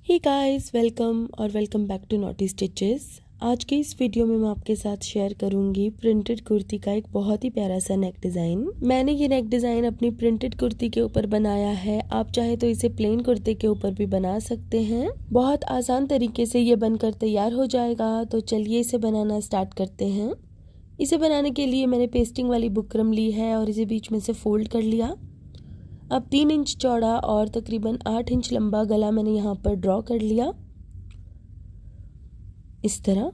Hey guys, welcome back to naughty stitches. आज की इस वीडियो में मैं आपके साथ शेयर करूंगी प्रिंटेड कुर्ती का एक बहुत ही प्यारा सा नेक डिज़ाइन। मैंने ये नेक डिज़ाइन अपनी प्रिंटेड कुर्ती के ऊपर बनाया है। आप चाहे तो इसे प्लेन कुर्ते के ऊपर भी बना सकते हैं। बहुत आसान तरीके से ये बनकर तैयार हो जाएगा। तो चलिए इसे बनाना स्टार्ट करते हैं। इसे बनाने के लिए मैंने पेस्टिंग वाली बुकरम ली है और इसे बीच में से फोल्ड कर लिया। अब 3 इंच चौड़ा और तकरीबन 8 इंच लंबा गला मैंने यहाँ पर ड्रॉ कर लिया इस तरह।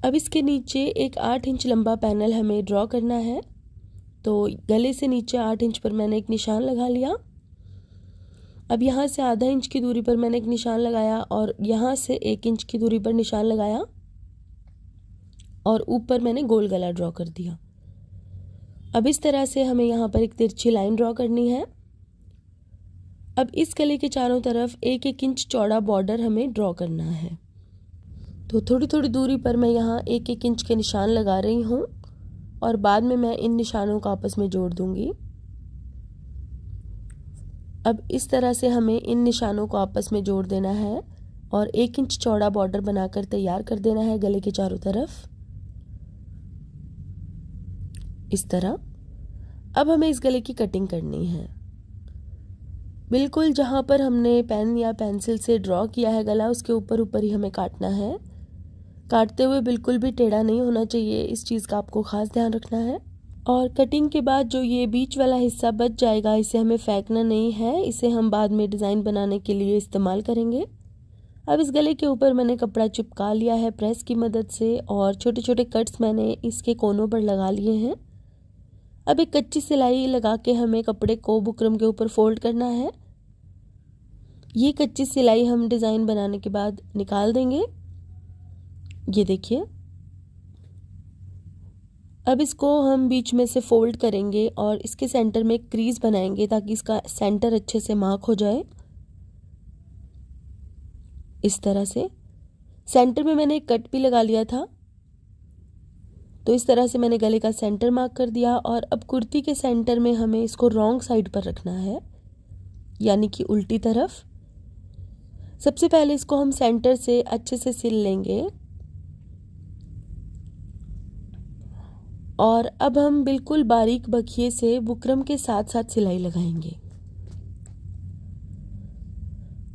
अब इसके नीचे एक 8 इंच लंबा पैनल हमें ड्रॉ करना है। तो गले से नीचे 8 इंच पर मैंने एक निशान लगा लिया। अब यहाँ से आधा इंच की दूरी पर मैंने एक निशान लगाया और यहाँ से 1 इंच की दूरी पर निशान लगाया और ऊपर मैंने गोल गला ड्रॉ कर दिया। अब इस तरह से हमें यहाँ पर एक तिरछी लाइन ड्रॉ करनी है। अब इस गले के चारों तरफ 1-1 इंच चौड़ा बॉर्डर हमें ड्रॉ करना है। तो थोड़ी थोड़ी दूरी पर मैं यहाँ 1-1 इंच के निशान लगा रही हूँ और बाद में मैं इन निशानों को आपस में जोड़ दूंगी। अब इस तरह से हमें इन निशानों को आपस में जोड़ देना है और 1 इंच चौड़ा बॉर्डर बनाकर तैयार कर देना है गले के चारों तरफ इस तरह। अब हमें इस गले की कटिंग करनी है। बिल्कुल जहाँ पर हमने पेन या पेंसिल से ड्रॉ किया है गला, उसके ऊपर ही हमें काटना है। काटते हुए बिल्कुल भी टेढ़ा नहीं होना चाहिए, इस चीज़ का आपको ख़ास ध्यान रखना है। और कटिंग के बाद जो ये बीच वाला हिस्सा बच जाएगा, इसे हमें फेंकना नहीं है, इसे हम बाद में डिज़ाइन बनाने के लिए इस्तेमाल करेंगे। अब इस गले के ऊपर मैंने कपड़ा चिपका लिया है प्रेस की मदद से और छोटे छोटे कट्स मैंने इसके कोनों पर लगा लिए हैं। अब एक कच्ची सिलाई लगा के हमें कपड़े को बुकरम के ऊपर फोल्ड करना है। ये कच्ची सिलाई हम डिज़ाइन बनाने के बाद निकाल देंगे। ये देखिए, अब इसको हम बीच में से फोल्ड करेंगे और इसके सेंटर में एक क्रीज बनाएंगे ताकि इसका सेंटर अच्छे से मार्क हो जाए इस तरह से। सेंटर में मैंने एक कट भी लगा लिया था। तो इस तरह से मैंने गले का सेंटर मार्क कर दिया और अब कुर्ती के सेंटर में हमें इसको रॉन्ग साइड पर रखना है, यानी कि उल्टी तरफ। सबसे पहले इसको हम सेंटर से अच्छे से सिल लेंगे और अब हम बिल्कुल बारीक बखिए से बुकरम के साथ साथ सिलाई लगाएंगे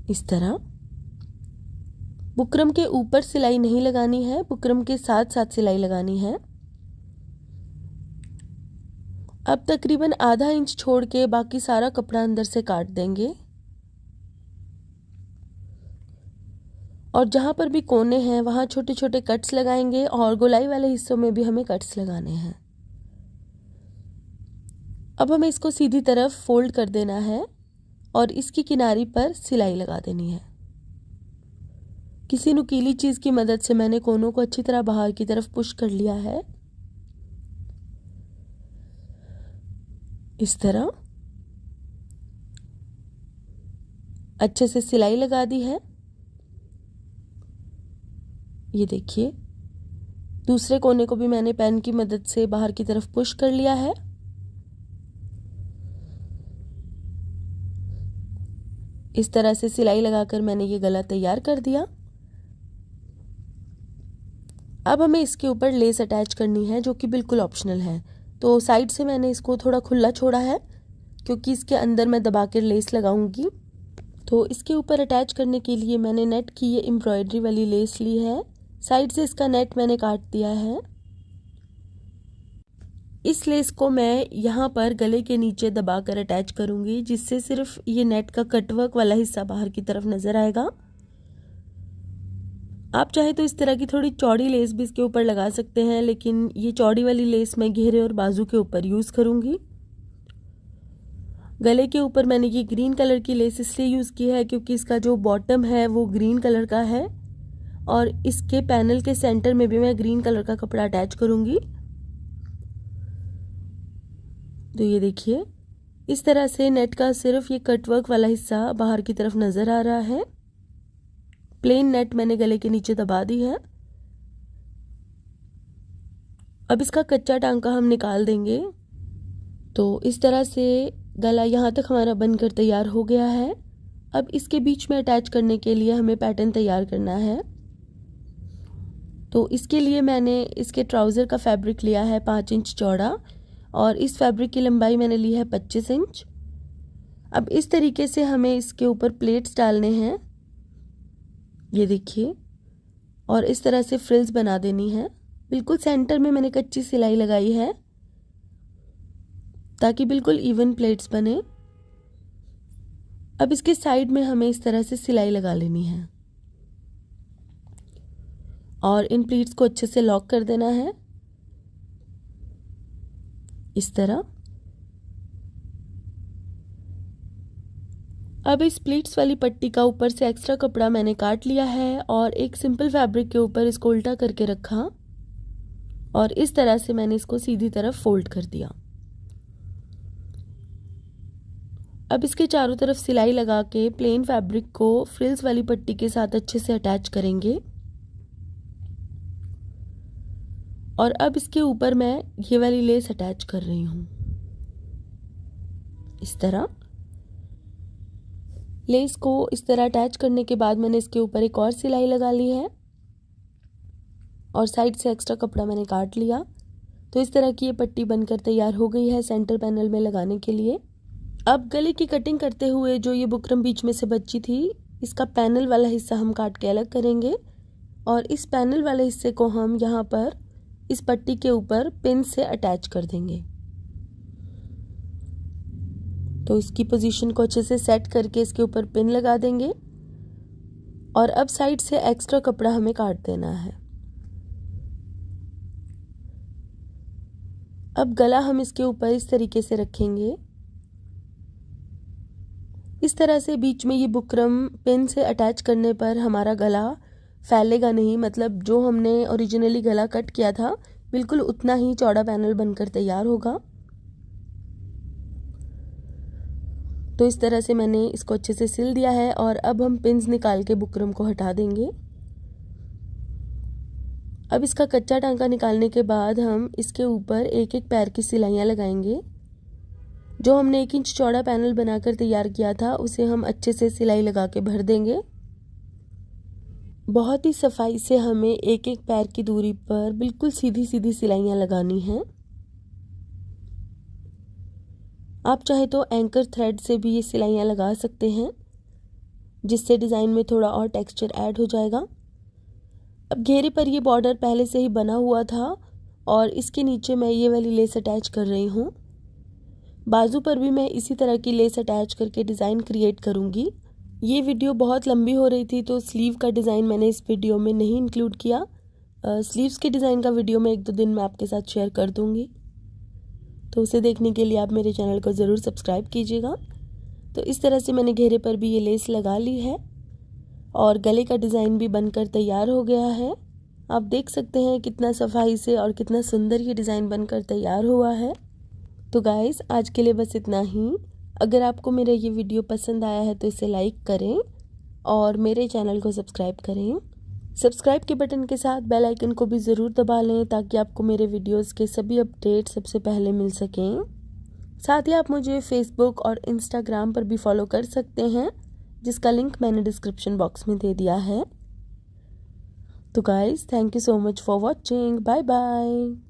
इस तरह। बुकरम के ऊपर सिलाई नहीं लगानी है, बुकरम के साथ साथ सिलाई लगानी है। अब तकरीबन आधा इंच छोड़ के बाकी सारा कपड़ा अंदर से काट देंगे और जहाँ पर भी कोने हैं वहाँ छोटे छोटे कट्स लगाएंगे और गोलाई वाले हिस्सों में भी हमें कट्स लगाने हैं। अब हमें इसको सीधी तरफ फोल्ड कर देना है और इसकी किनारी पर सिलाई लगा देनी है। किसी नुकीली चीज़ की मदद से मैंने कोनों को अच्छी तरह बाहर की तरफ पुश कर लिया है इस तरह। अच्छे से सिलाई लगा दी है। ये देखिए, दूसरे कोने को भी मैंने पेन की मदद से बाहर की तरफ पुश कर लिया है। इस तरह से सिलाई लगाकर मैंने ये गला तैयार कर दिया। अब हमें इसके ऊपर लेस अटैच करनी है जो कि बिल्कुल ऑप्शनल है। तो साइड से मैंने इसको थोड़ा खुला छोड़ा है क्योंकि इसके अंदर मैं दबा कर लेस लगाऊंगी। तो इसके ऊपर अटैच करने के लिए मैंने नेट की ये एम्ब्रॉयडरी वाली लेस ली है। साइड से इसका नेट मैंने काट दिया है। इस लेस को मैं यहाँ पर गले के नीचे दबाकर अटैच करूँगी, जिससे सिर्फ ये नेट का कटवर्क वाला हिस्सा बाहर की तरफ नज़र आएगा। आप चाहे तो इस तरह की थोड़ी चौड़ी लेस भी इसके ऊपर लगा सकते हैं, लेकिन ये चौड़ी वाली लेस मैं घेरे और बाजू के ऊपर यूज़ करूँगी। गले के ऊपर मैंने ये ग्रीन कलर की लेस इसलिए यूज़ की है क्योंकि इसका जो बॉटम है वो ग्रीन कलर का है और इसके पैनल के सेंटर में भी मैं ग्रीन कलर का कपड़ा अटैच करूँगी। तो ये देखिए, इस तरह से नेट का सिर्फ ये कटवर्क वाला हिस्सा बाहर की तरफ नज़र आ रहा है। प्लेन नेट मैंने गले के नीचे दबा दी है। अब इसका कच्चा टांका हम निकाल देंगे। तो इस तरह से गला यहाँ तक हमारा बनकर तैयार हो गया है अब इसके बीच में अटैच करने के लिए हमें पैटर्न तैयार करना है। तो इसके लिए मैंने इसके ट्राउज़र का फैब्रिक लिया है 5 इंच चौड़ा और इस फैब्रिक की लंबाई मैंने ली है 25 इंच। अब इस तरीके से हमें इसके ऊपर प्लेट्स डालने हैं, ये देखिए, और इस तरह से फ्रिल्स बना देनी है। बिल्कुल सेंटर में मैंने कच्ची सिलाई लगाई है ताकि बिल्कुल इवन प्लेट्स बने। अब इसके साइड में हमें इस तरह से सिलाई लगा लेनी है और इन प्लीट्स को अच्छे से लॉक कर देना है इस तरह। अब इस प्लीट्स वाली पट्टी का ऊपर से एक्स्ट्रा कपड़ा मैंने काट लिया है और एक सिंपल फैब्रिक के ऊपर इसको उल्टा करके रखा और इस तरह से मैंने इसको सीधी तरफ फोल्ड कर दिया। अब इसके चारों तरफ सिलाई लगा के प्लेन फैब्रिक को फ्रिल्स वाली पट्टी के साथ अच्छे से अटैच करेंगे और अब इसके ऊपर मैं ये वाली लेस अटैच कर रही हूँ इस तरह। लेस को इस तरह अटैच करने के बाद मैंने इसके ऊपर एक और सिलाई लगा ली है और साइड से एक्स्ट्रा कपड़ा मैंने काट लिया। तो इस तरह की ये पट्टी बनकर तैयार हो गई है सेंटर पैनल में लगाने के लिए। अब गले की कटिंग करते हुए जो ये बुकरम बीच में से बची थी, इसका पैनल वाला हिस्सा हम काट के अलग करेंगे और इस पैनल वाले हिस्से को हम यहाँ पर इस पट्टी के ऊपर पिन से अटैच कर देंगे। तो इसकी पोजीशन को अच्छे से सेट करके इसके ऊपर पिन लगा देंगे और अब साइड से एक्स्ट्रा कपड़ा हमें काट देना है। अब गला हम इसके ऊपर इस तरीके से रखेंगे, इस तरह से बीच में ये बुकरम पिन से अटैच करने पर हमारा गला फैलेगा नहीं, मतलब जो हमने ओरिजिनली गला कट किया था बिल्कुल उतना ही चौड़ा पैनल बनकर तैयार होगा। तो इस तरह से मैंने इसको अच्छे से सिल दिया है और अब हम पिन्स निकाल के बुकरम को हटा देंगे। अब इसका कच्चा टांका निकालने के बाद हम इसके ऊपर एक एक पैर की सिलाइयाँ लगाएंगे। जो हमने 1 इंच चौड़ा पैनल बनाकर तैयार किया था उसे हम अच्छे से सिलाई लगा के भर देंगे। बहुत ही सफाई से हमें एक एक पैर की दूरी पर बिल्कुल सीधी सीधी सिलाइयाँ लगानी हैं। आप चाहे तो एंकर थ्रेड से भी ये सिलाइयाँ लगा सकते हैं, जिससे डिज़ाइन में थोड़ा और टेक्सचर ऐड हो जाएगा। अब घेरे पर ये बॉर्डर पहले से ही बना हुआ था और इसके नीचे मैं ये वाली लेस अटैच कर रही हूँ। बाजू पर भी मैं इसी तरह की लेस अटैच करके डिज़ाइन क्रिएट करूँगी। ये वीडियो बहुत लंबी हो रही थी तो स्लीव का डिज़ाइन मैंने इस वीडियो में नहीं इंक्लूड किया। स्लीव्स के डिज़ाइन का वीडियो मैं 1-2 दिन में आपके साथ शेयर कर दूँगी, तो उसे देखने के लिए आप मेरे चैनल को ज़रूर सब्सक्राइब कीजिएगा। तो इस तरह से मैंने घेरे पर भी ये लेस लगा ली है और गले का डिज़ाइन भी बनकर तैयार हो गया है। आप देख सकते हैं कितना सफाई से और कितना सुंदर ये डिज़ाइन बनकर तैयार हुआ है। तो गाइस, आज के लिए बस इतना ही। अगर आपको मेरा ये वीडियो पसंद आया है तो इसे लाइक करें और मेरे चैनल को सब्सक्राइब करें। सब्सक्राइब के बटन के साथ बेल आइकन को भी ज़रूर दबा लें ताकि आपको मेरे वीडियोस के सभी अपडेट सबसे पहले मिल सकें। साथ ही आप मुझे फेसबुक और इंस्टाग्राम पर भी फॉलो कर सकते हैं, जिसका लिंक मैंने डिस्क्रिप्शन बॉक्स में दे दिया है। तो guys, thank you so much for watching. Bye bye.